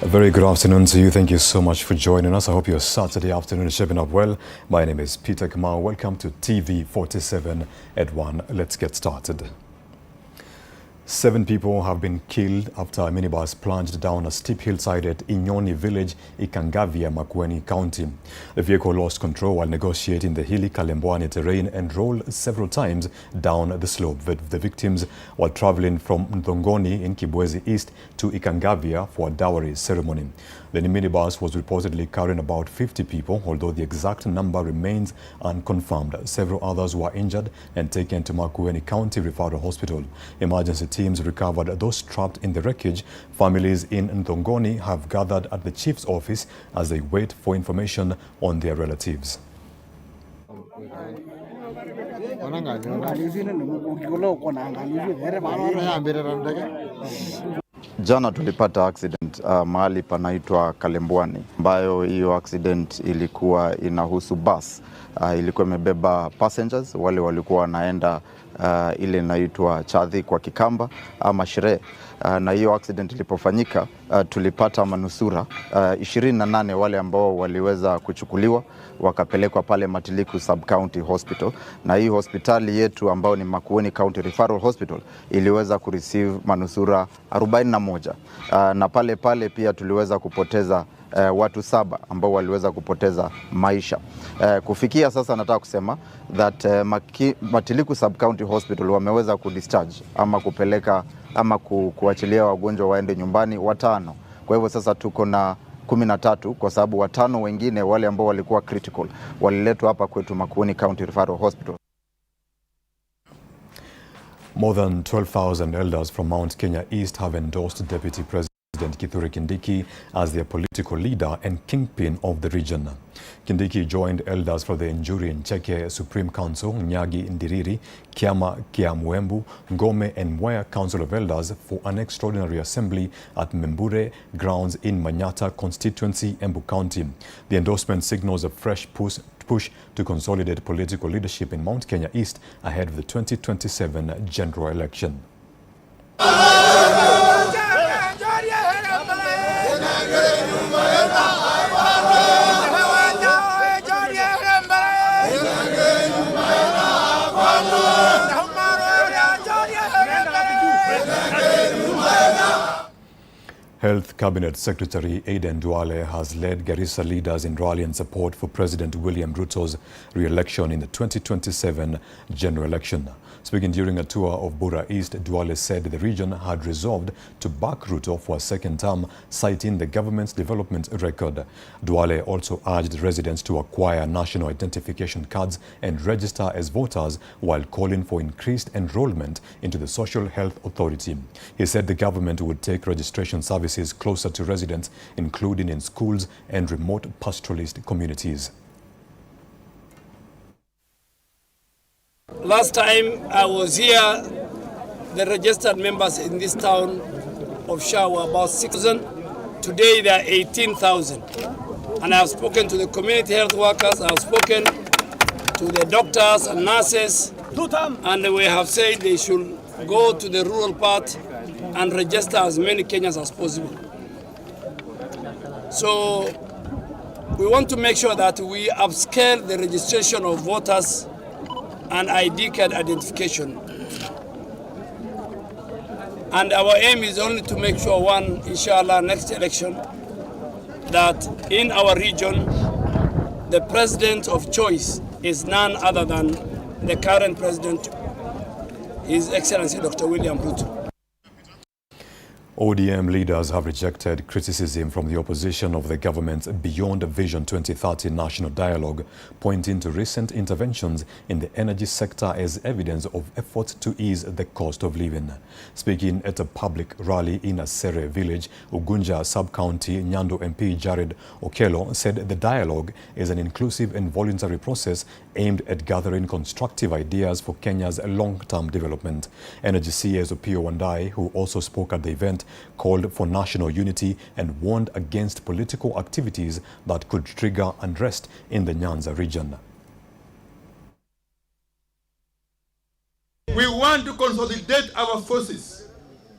A very good afternoon to you. Thank you so much for joining us. I hope your Saturday afternoon is shaping up well. My name is Peter Kamau. Welcome to TV47 at 1. Let's get started. 7 people have been killed after a minibus plunged down a steep hillside at Inyoni village, Ikangavia, Makueni County. The vehicle lost control while negotiating the hilly Kalembwani terrain and rolled several times down the slope. The victims were traveling from Ndongoni in Kibwezi East to Ikangavia for a dowry ceremony. The minibus was reportedly carrying about 50 people, although the exact number remains unconfirmed. Several others were injured and taken to Makueni County Referral Hospital. Emergency teams recovered those trapped in the wreckage. Families in Ndongoni have gathered at the chief's office as they wait for information on their relatives. Jana tulipata accident mahali panaitwa Kalembwani, ambayo hiyo accident ilikuwa inahusu bus. Ilikuwa imebeba passengers wale walikuwa wanaenda ile inaitwa Chadhi kwa Kikamba ama Sherehe. Na hiyo accident ilipofanyika tulipata manusura 28 wale ambao waliweza kuchukuliwa wakapelekwa pale Matiliku Sub County Hospital, na hii hospitali yetu ambao ni Makueni County Referral Hospital iliweza kureceive manusura 41. Na pale pia tuliweza kupoteza watu 7 ambao waliweza kupoteza maisha. Kufikia sasa nataka kusema that Matiliku Sub County Hospital wameweza kudischarge ama kupeleka ama kuachilia wagonjwa waende nyumbani 5. Kwa hivyo sasa tuko na 13 kwa sababu 5 wengine wale ambao walikuwa critical waliletwa hapa kwetu Makueni County Referral Hospital. More than 12,000 elders from Mount Kenya East have endorsed Deputy President Kithure Kindiki as their political leader and kingpin of the region. Kindiki joined elders for the Njuri Ncheke Supreme Council, Nyagi Ndiriri, Kiama Kiamwembu, Ngome and Mwea Council of Elders for an extraordinary assembly at Membure grounds in Manyata constituency, Embu County. The endorsement signals a fresh push to consolidate political leadership in Mount Kenya East ahead of the 2027 general election. Health Cabinet Secretary Aden Duale has led Garissa leaders in rallying support for President William Ruto's re-election in the 2027 general election. Speaking during a tour of Bura East, Duale said the region had resolved to back Ruto for a second term, citing the government's development record. Duale also urged residents to acquire national identification cards and register as voters while calling for increased enrollment into the Social Health Authority. He said the government would take registration services closer to residents, including in schools and remote pastoralist communities. Last time I was here, the registered members in this town of Shah were about 6,000. Today they are 18,000. And I have spoken to the community health workers, I have spoken to the doctors and nurses, and we have said they should go to the rural part and register as many Kenyans as possible. So we want to make sure that we upscale the registration of voters and ID card identification. And our aim is only to make sure, one, inshallah, next election, that in our region, the president of choice is none other than the current president, His Excellency Dr. William Ruto. ODM leaders have rejected criticism from the opposition of the government's Beyond Vision 2030 national dialogue, pointing to recent interventions in the energy sector as evidence of efforts to ease the cost of living. Speaking at a public rally in Asere village, Ugunja sub-county, Nyando MP Jared Okello said the dialogue is an inclusive and voluntary process aimed at gathering constructive ideas for Kenya's long-term development. Energy CS Opio Wandai, who also spoke at the event, called for national unity and warned against political activities that could trigger unrest in the Nyanza region. We want to consolidate our forces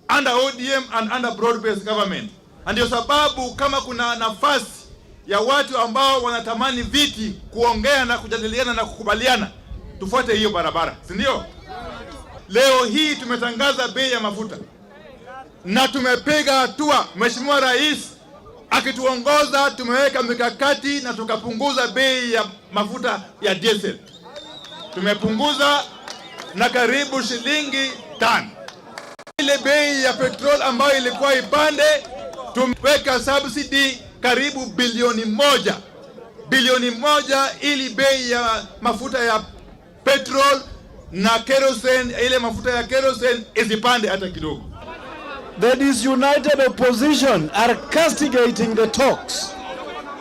under ODM and under broad-based government Ndio sababu kama kuna nafasi ya watu ambao wanatamani viti kuongea na kujadiliana na kukubaliana, tufuate hiyo barabara, si ndio? Leo hii tumetangaza bei ya mafuta na tumepiga hatua. Mheshimiwa Rais akituongoza, tumeweka mikakati na tukapunguza bei ya mafuta ya diesel. Tumepunguza na karibu shilingi 5. Ile bei ya petrol ambayo ilikuwa ipande, tumeweka subsidy karibu bilioni moja ili bei ya mafuta ya petrol na kerosene, ile mafuta ya kerosene isipande hata kidogo. The disunited opposition are castigating the talks.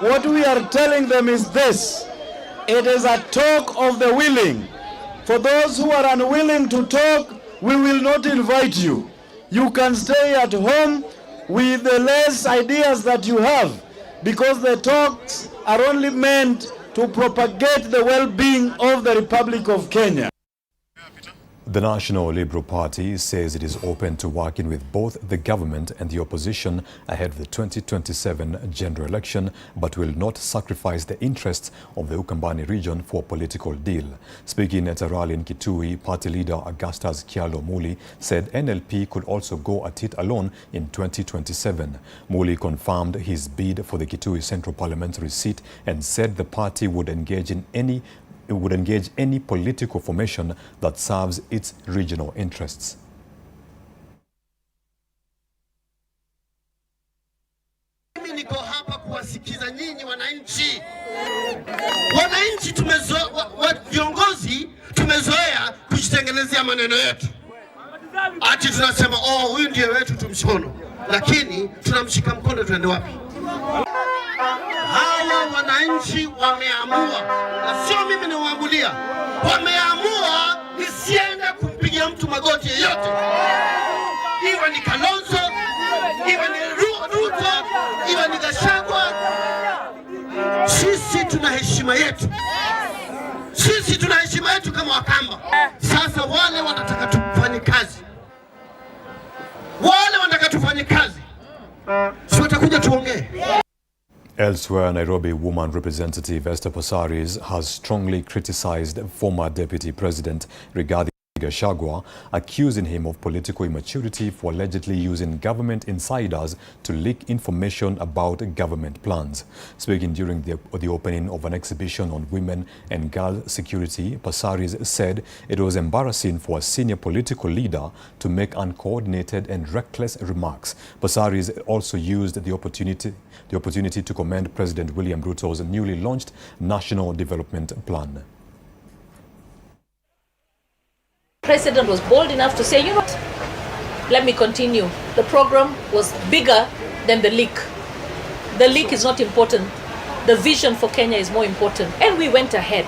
What we are telling them is this: it is a talk of the willing. For those who are unwilling to talk, we will not invite you. You can stay at home with the less ideas that you have, because the talks are only meant to propagate the well-being of the Republic of Kenya. The National Liberal Party says it is open to working with both the government and the opposition ahead of the 2027 general election, but will not sacrifice the interests of the Ukambani region for a political deal. Speaking at a rally in Kitui, party leader Augustus Kyalo Muli said NLP could also go at it alone in 2027. Muli confirmed his bid for the Kitui Central Parliamentary seat and said the party would engage any political formation that serves its regional interests. Mimi niko hapa kuwasikiza nyinyi wananchi. Wananchi viongozi tumezoea kujitengenezea maneno yetu. Ati tunasema huyu ndiye wetu tumshono, lakini tunamshika mkono tuende wapi? Hawa wananchi wameamua, na sio mimi niwaamulia, wameamua nisiende kumpigia mtu magoti yeyote, iwe ni Kalonzo, iwe ni Ruto, iwe ni Gachagua. Sisi tuna heshima yetu, sisi tuna heshima yetu kama Wakamba. Sasa wale wanataka tufanye kazi, si watakuja tuongee. Elsewhere, Nairobi woman representative Passaris has strongly criticized former Deputy President Rigathi Gachagua, accusing him of political immaturity for allegedly using government insiders to leak information about government plans. Speaking during the opening of an exhibition on women and girl security, Passaris said it was embarrassing for a senior political leader to make uncoordinated and reckless remarks. Passaris also used the opportunity to commend President William Ruto's newly launched National Development Plan. President was bold enough to say, you know what, let me continue. The program was bigger than the leak. The leak is not important. The vision for Kenya is more important. And we went ahead.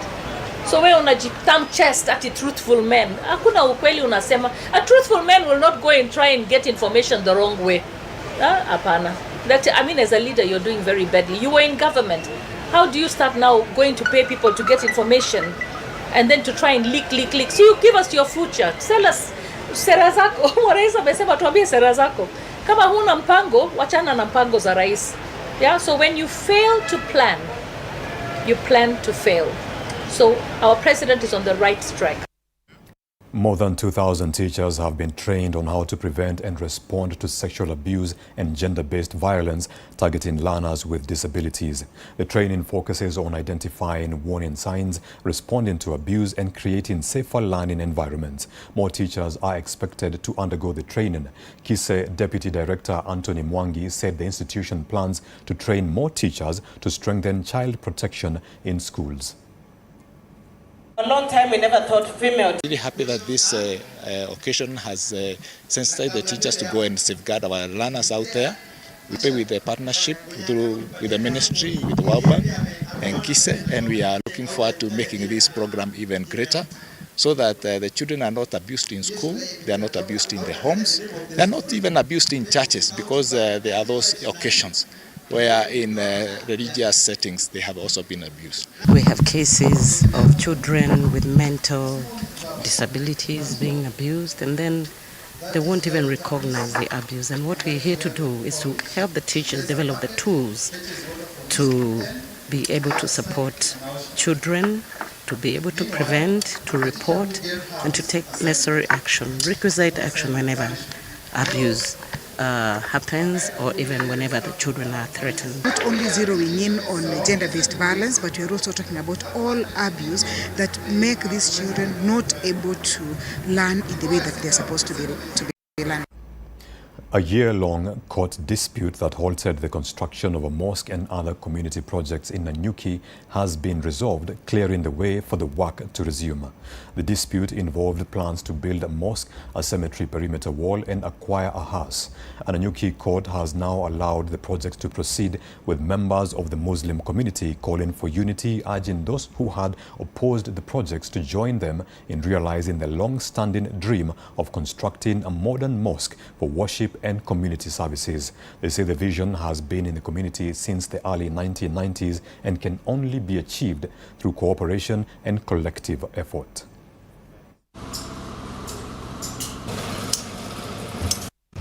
So wewe unajitam chest at a truthful man. Hakuna ukweli unasema. A truthful man will not go and try and get information the wrong way. Hapana. As a leader, you're doing very badly. You were in government. How do you start now going to pay people to get information and then to try and leak? So you give us your future. Tell us sera zako. Rais amesema tuambie sera zako. Kama huna mpango, wachana na mpango za rais. Yeah, so when you fail to plan, you plan to fail. So our president is on the right track. More than 2,000 teachers have been trained on how to prevent and respond to sexual abuse and gender-based violence targeting learners with disabilities. The training focuses on identifying warning signs, responding to abuse, and creating safer learning environments. More teachers are expected to undergo the training. KISE Deputy Director Anthony Mwangi said the institution plans to train more teachers to strengthen child protection in schools. A long time we never thought female. Really happy that this occasion has sensitized the teachers to go and safeguard our learners out there. We pay with a partnership with the ministry, with BAMBA and KISE, and we are looking forward to making this program even greater so that the children are not abused in school, they are not abused in their homes, they are not even abused in churches, because there are those occasions where in religious settings they have also been abused. We have cases of children with mental disabilities being abused, and then they won't even recognize the abuse. And what we're here to do is to help the teachers develop the tools to be able to support children, to be able to prevent, to report, and to take necessary action, requisite action whenever abuse happens, or even whenever the children are threatened. Not only zeroing in on gender-based violence, but we're also talking about all abuse that make these children not able to learn in the way that they're supposed to be learning. A year-long court dispute that halted the construction of a mosque and other community projects in Nanyuki has been resolved, clearing the way for the work to resume. The dispute involved plans to build a mosque, a cemetery perimeter wall, and acquire a house. A Nanyuki court has now allowed the project to proceed, with members of the Muslim community calling for unity, urging those who had opposed the projects to join them in realizing the long-standing dream of constructing a modern mosque for worship and community services. They say the vision has been in the community since the early 1990s and can only be achieved through cooperation and collective effort.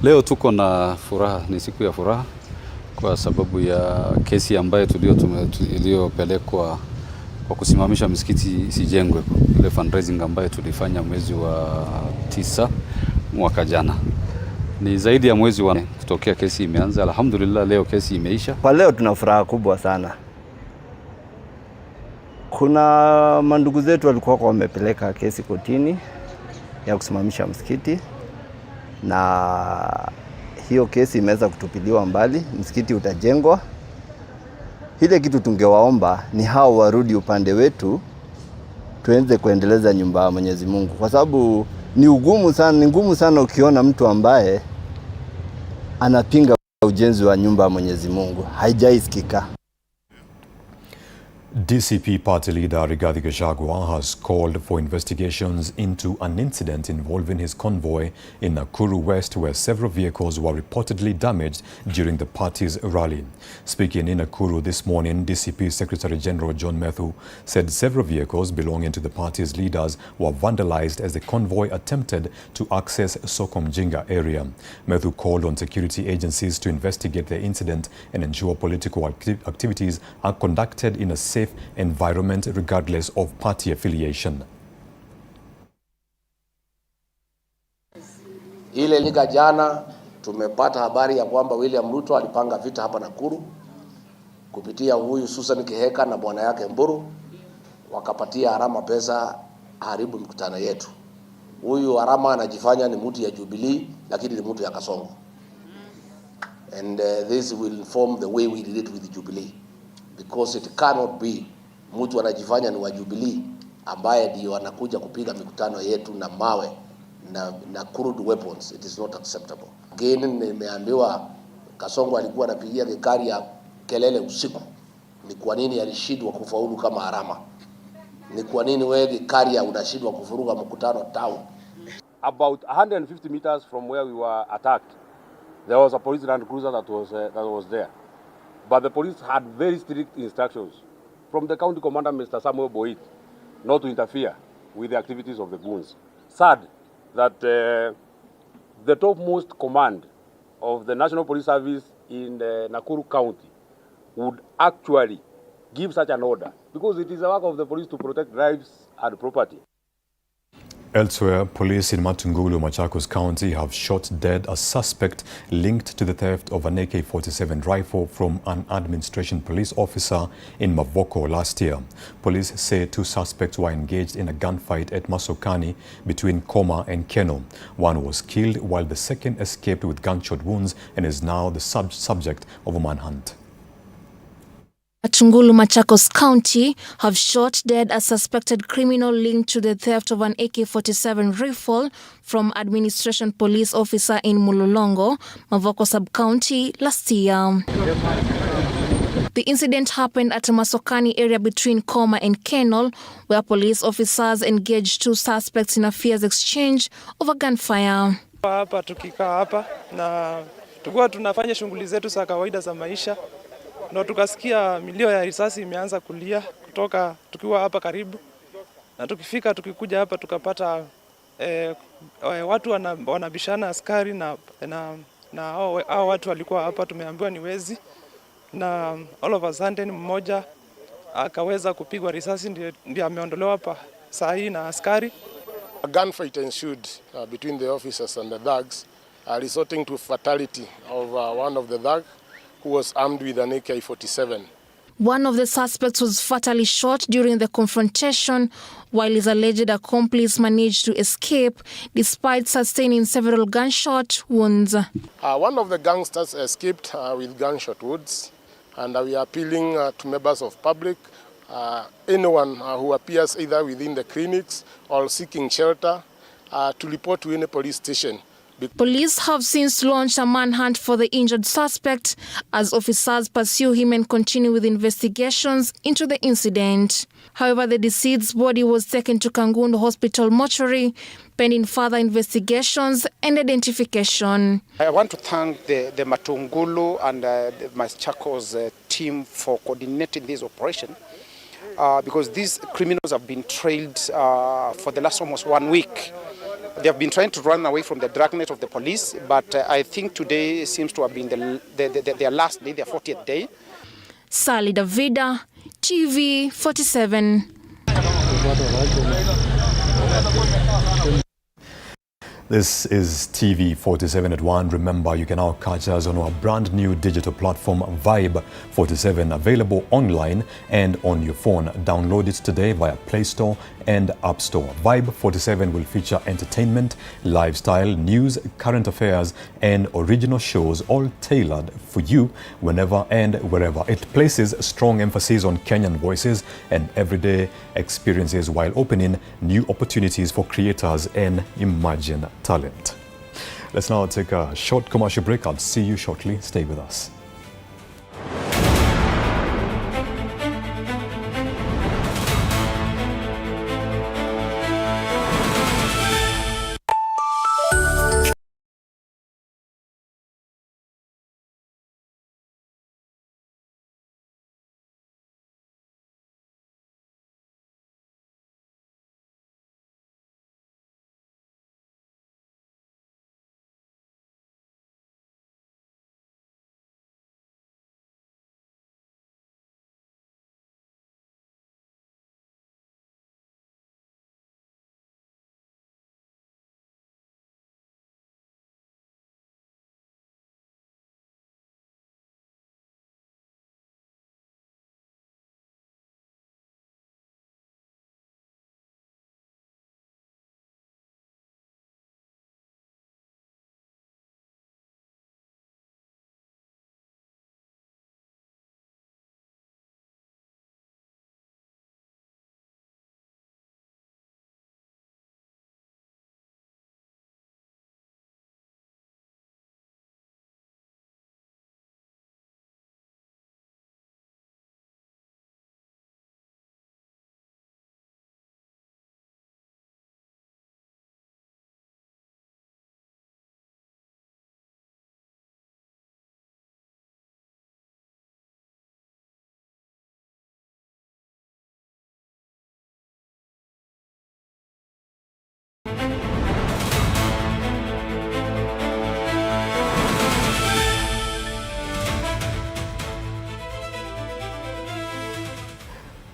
Leo tuko na furaha, ni siku ya furaha kwa sababu ya kesi ambayo iliyopelekwa kwa kusimamisha msikiti isijengwe, ile fundraising ambayo tulifanya mwezi wa 9 mwaka jana. Ni zaidi ya mwezi wa kutokea kesi imeanza. Alhamdulillah, leo kesi imeisha. Kwa leo tuna furaha kubwa sana. Kuna mandugu zetu walikuwa wamepeleka kesi kotini ya kusimamisha msikiti, na hiyo kesi imeweza kutupiliwa mbali. Msikiti utajengwa. Ile kitu tungewaomba ni hao warudi upande wetu, tuenze kuendeleza nyumba ya Mwenyezi Mungu, kwa sababu ni ngumu sana ukiona mtu ambaye anapinga ujenzi wa nyumba ya Mwenyezi Mungu. Haijaisikika. DCP party leader Rigathi Gachagua has called for investigations into an incident involving his convoy in Nakuru West, where several vehicles were reportedly damaged during the party's rally. Speaking in Nakuru this morning, DCP Secretary General John Methu said several vehicles belonging to the party's leaders were vandalized as the convoy attempted to access Sokomjinga area. Methu called on security agencies to investigate the incident and ensure political activities are conducted in a safe environment regardless of party affiliation. Ile liga jana tumepata habari ya kwamba William Ruto alipanga vita hapa Nakuru kupitia huyu Susan Kiheka na bwana yake Mburu, wakapatia Arama pesa haribu mkutano yetu. Huyu Arama anajifanya ni mtu ya Jubilee lakini ni mtu ya Kasongo. And this will inform the way we did it with Jubilee. Because it cannot be mtu anajifanya ni wa Jubilee ambaye ndio anakuja kupiga mikutano yetu na mawe na crude weapons. It is not acceptable. Again, nimeambiwa Kasongo alikuwa anapigia gari ya kelele usiku. Ni kwa nini alishindwa kufaulu kama Arama? Ni kwa nini wewe gari ya unashindwa kufuruga mkutano town? About 150 meters from where we were attacked, there was a police Land Cruiser that was there. But the police had very strict instructions from the county commander, Mr. Samuel Boit, not to interfere with the activities of the goons. Sad that the topmost command of the National Police Service in Nakuru County would actually give such an order, because it is the work of the police to protect lives and property. Elsewhere, police in Matungulu, Machakos County have shot dead a suspect linked to the theft of an AK-47 rifle from an administration police officer in Mavoko last year. Police say 2 suspects were engaged in a gunfight at Masokani between Koma and Keno. One was killed while the second escaped with gunshot wounds and is now the subject of a manhunt. Matungulu, Machakos County have shot dead a suspected criminal linked to the theft of an AK-47 rifle from administration police officer in Mulolongo, Mavoko sub-county last year. The incident happened at a Masokani area between Koma and Kenol, where police officers engaged 2 suspects in a fierce exchange over gunfire. Hapa tukikaa hapa na tulikuwa tunafanya shughuli zetu za kawaida za maisha. Na tukasikia milio ya risasi imeanza kulia kutoka tukiwa hapa karibu, na tukikuja hapa tukapata watu wanabishana askari na hao watu walikuwa hapa, tumeambiwa ni wezi, na all of a sudden mmoja akaweza kupigwa risasi, ndio ameondolewa hapa saa hii na askari. A gunfight ensued between the officers and the thugs, resulting to fatality of one of the thugs who was armed with an AK-47. One of the suspects was fatally shot during the confrontation, while his alleged accomplice managed to escape despite sustaining several gunshot wounds. One of the gangsters escaped with gunshot wounds, and we are appealing to members of public, anyone who appears either within the clinics or seeking shelter, to report to any police station. Police have since launched a manhunt for the injured suspect as officers pursue him and continue with investigations into the incident. However, the deceased's body was taken to Kangundu Hospital mortuary pending further investigations and identification. I want to thank the Matungulu and the Machakos team for coordinating this operation because these criminals have been trailed for the last almost 1 week. They have been trying to run away from the dragnet of the police, but I think today seems to have been their last day, their 40th day. Sally Davida, TV47. This is TV47 at 1. Remember, you can now catch us on our brand new digital platform, Vibe 47, available online and on your phone. Download it today via Play Store and App Store. Vibe 47 will feature entertainment, lifestyle, news, current affairs, and original shows, all tailored for you whenever and wherever. It places strong emphasis on Kenyan voices and everyday experiences while opening new opportunities for creators and emerging talent. Let's now take a short commercial break. I'll see you shortly. Stay with us.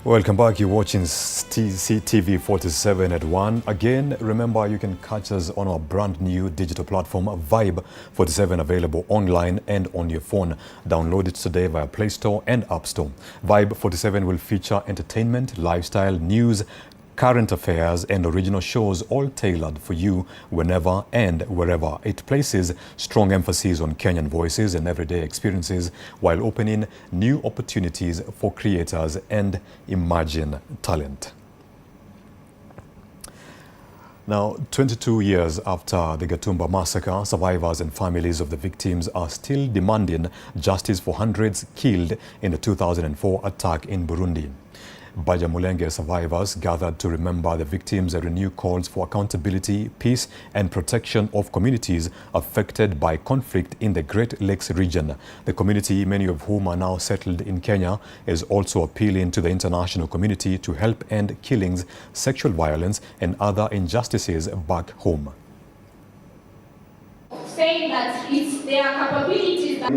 Welcome back. You're watching TV47 at 1. Again, remember you can catch us on our brand new digital platform, Vibe 47, available online and on your phone. Download it today via Play Store and App Store. Vibe 47 will feature entertainment, lifestyle, news, current affairs, and original shows, all tailored for you whenever and wherever. It places strong emphasis on Kenyan voices and everyday experiences while opening new opportunities for creators and emerging talent. Now, 22 years after the Gatumba massacre, survivors and families of the victims are still demanding justice for hundreds killed in the 2004 attack in Burundi. Bajamulenge survivors gathered to remember the victims and renew calls for accountability, peace and protection of communities affected by conflict in the Great Lakes region. The community, many of whom are now settled in Kenya, is also appealing to the international community to help end killings, sexual violence and other injustices back home. Saying that it's their capabilities that...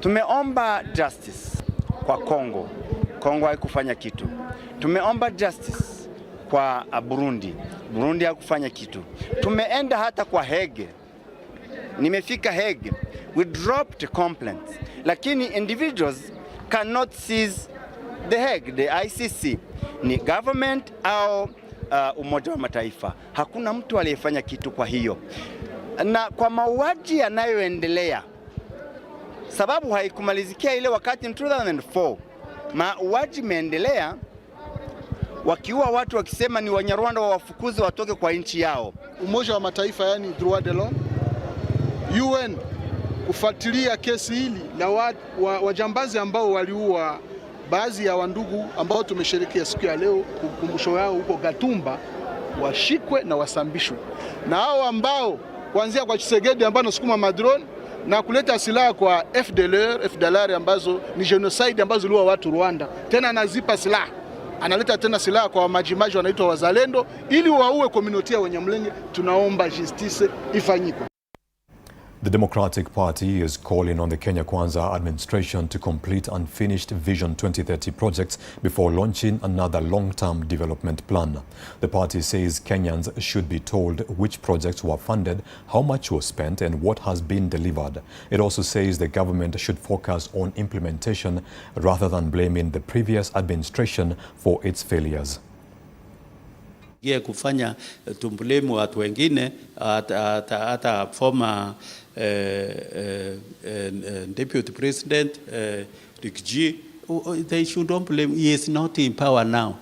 Tumeomba justice kwa Kongo. Kongo haikufanya kitu. Tumeomba justice kwa Burundi. Burundi haikufanya kitu. Tumeenda hata kwa Hague. Nimefika Hague. We dropped complaints. Lakini individuals cannot seize the Hague, the ICC. Ni government au Umoja wa Mataifa. Hakuna mtu aliyefanya kitu kwa hiyo. Na kwa mauaji yanayoendelea, sababu haikumalizikia ile wakati in 2004, mauaji meendelea wakiua watu wakisema ni Wanyarwanda wawafukuze watoke kwa nchi yao. Umoja wa Mataifa yani droit de l'homme, UN kufuatilia kesi hili na wajambazi ambao waliua baadhi ya wandugu ambao tumesherehekea siku ya leo kukumbusho yao huko Gatumba, washikwe na wasambishwe. Na hao ambao kuanzia kwa Chisegedi ambao nasukuma madrone na kuleta silaha kwa FDLR ambazo ni genocide ambazo ziliua watu Rwanda. Tena anazipa silaha. Analeta tena silaha kwa majimaji wanaitwa wazalendo ili waue community ya Wanyamulenge. Tunaomba justice ifanyike. The Democratic Party is calling on the Kenya Kwanza administration to complete unfinished Vision 2030 projects before launching another long-term development plan. The party says Kenyans should be told which projects were funded, how much was spent and what has been delivered. It also says the government should focus on implementation rather than blaming the previous administration for its failures. Kufanya tumbulemu watu wengine hata former Deputy President Ricky, they shouldn't blame. He is not in power now.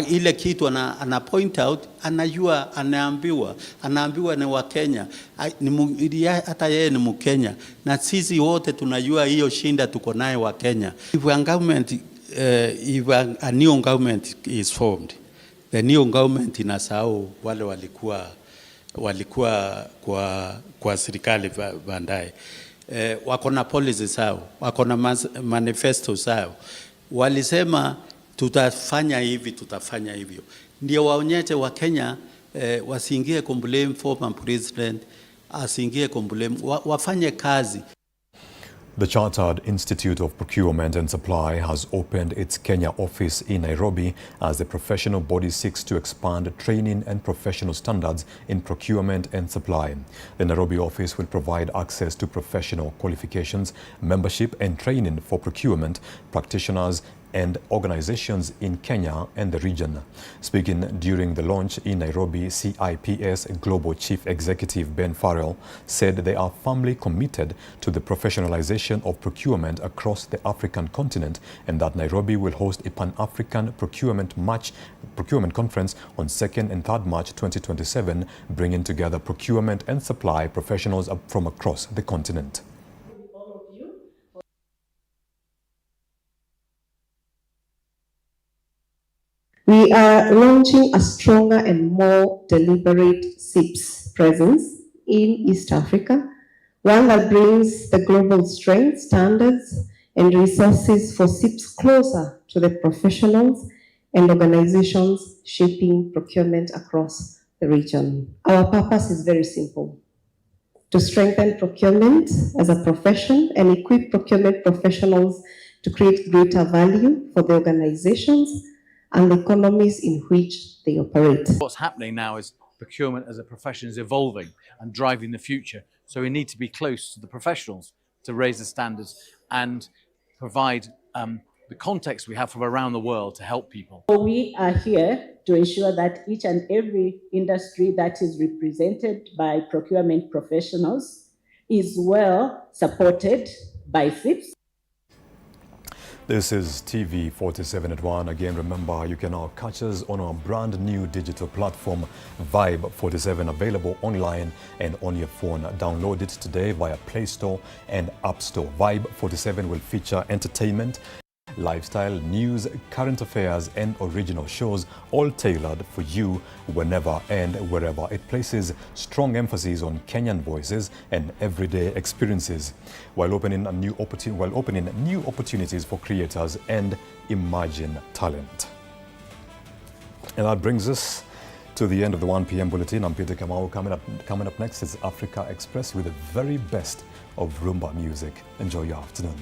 Ile kitu ana point out, anajua, anaambiwa ni wa Kenya, hata yeye ni Mkenya, na sisi wote tunajua hiyo shinda tuko naye wa Kenya. If a new government is formed, the new government inasahau wale walikuwa kwa serikali baadaye. Wako na policy zao, wako na manifesto zao. Walisema tutafanya hivi, tutafanya hivyo. Ndio waonyeshe wa Kenya wasiingie kumblame former president, asiingie kumblame, wafanye kazi. The Chartered Institute of Procurement and Supply has opened its Kenya office in Nairobi as the professional body seeks to expand training and professional standards in procurement and supply. The Nairobi office will provide access to professional qualifications, membership and training for procurement practitioners and organizations in Kenya and the region. Speaking during the launch in Nairobi, CIPS Global Chief Executive Ben Farrell said they are firmly committed to the professionalization of procurement across the African continent and that Nairobi will host a Pan-African procurement conference on 2nd and 3rd March 2027, bringing together procurement and supply professionals from across the continent. We are launching a stronger and more deliberate CIPS presence in East Africa, one that brings the global strength, standards, and resources for CIPS closer to the professionals and organizations shaping procurement across the region. Our purpose is very simple: to strengthen procurement as a profession and equip procurement professionals to create greater value for the organizations and the economies in which they operate. What's happening now is procurement as a profession is evolving and driving the future. So we need to be close to the professionals to raise the standards and provide the context we have from around the world to help people. We are here to ensure that each and every industry that is represented by procurement professionals is well supported by CIPS. This is TV47 at 1. Again, remember, you can now catch us on our brand new digital platform, Vibe 47, available online and on your phone. Download it today via Play Store and App Store. Vibe 47 will feature entertainment Lifestyle, news, current affairs, and original shows, all tailored for you whenever and wherever. It places strong emphasis on Kenyan voices and everyday experiences, while opening new opportunities for creators and emerging talent. And that brings us to the end of the 1 p.m. bulletin. I'm Peter Kamau. Coming up next is Africa Express with the very best of rumba music. Enjoy your afternoon.